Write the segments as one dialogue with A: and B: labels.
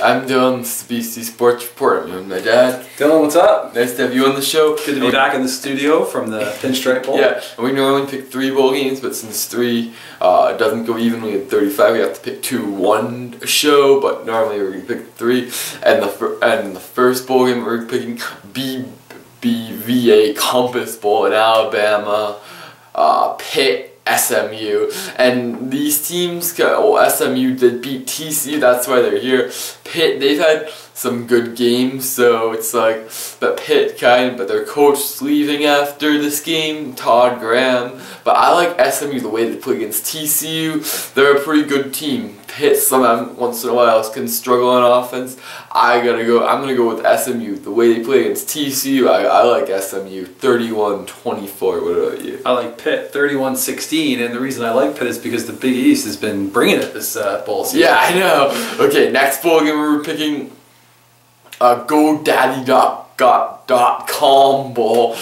A: I'm Dylan, this is BC Sports Report. I'm with my dad.
B: Dylan, what's up?
A: Nice to have you on the show.
B: Good to be back in the studio from the Pinstripe Bowl.
A: Yeah, and we normally pick 3 bowl games, but since 3 doesn't go evenly at 35, we have to pick 2-1 a show, but normally we're going to pick 3. And the first bowl game we're picking BBVA Compass Bowl in Alabama, Pitt, SMU, and these teams, SMU did beat TCU, that's why they're here. Pitt, they've had some good games, so it's like, but Pitt but their coach's leaving after this game, Todd Graham, but I like SMU the way they play against TCU. They're a pretty good team. Pitt sometimes once in a while can struggle on offense. I'm gonna go with SMU. The way they play against TCU, I like SMU 31-24. What about you?
B: I like Pitt 31-16, and the reason I like Pitt is because the Big East has been bringing it this bowl season.
A: Yeah, I know. Okay, next bowl game we're picking GoDaddy.com bowl.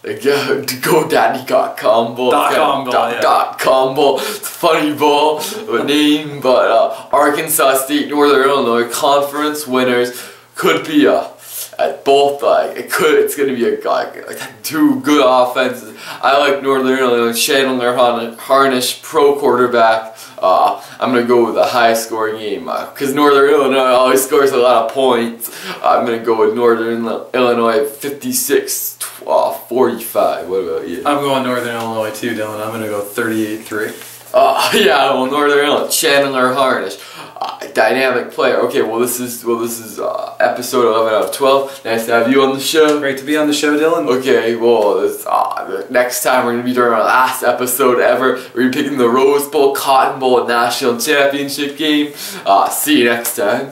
A: GoDaddy.com bowl. .com bowl. It's a funny bowl of a name, but Arkansas State, Northern Illinois conference winners could be at both it's gonna be like 2 good offenses. I like Northern Illinois. Chandler Harnish, pro quarterback. I'm gonna go with a high scoring game because Northern Illinois always scores a lot of points. I'm gonna go with Northern Illinois 56-45. What about you?
B: I'm going Northern Illinois too, Dylan. I'm gonna go 38-3.
A: Yeah, well, Northern Illinois, Chandler Harnish, dynamic player. Okay, well this is episode 11 out of 12. Nice to have you on the show.
B: Great to be on the show, Dylan.
A: Okay, well next time we're gonna be doing our last episode ever. We're gonna be picking the Rose Bowl, Cotton Bowl, National Championship game. See you next time.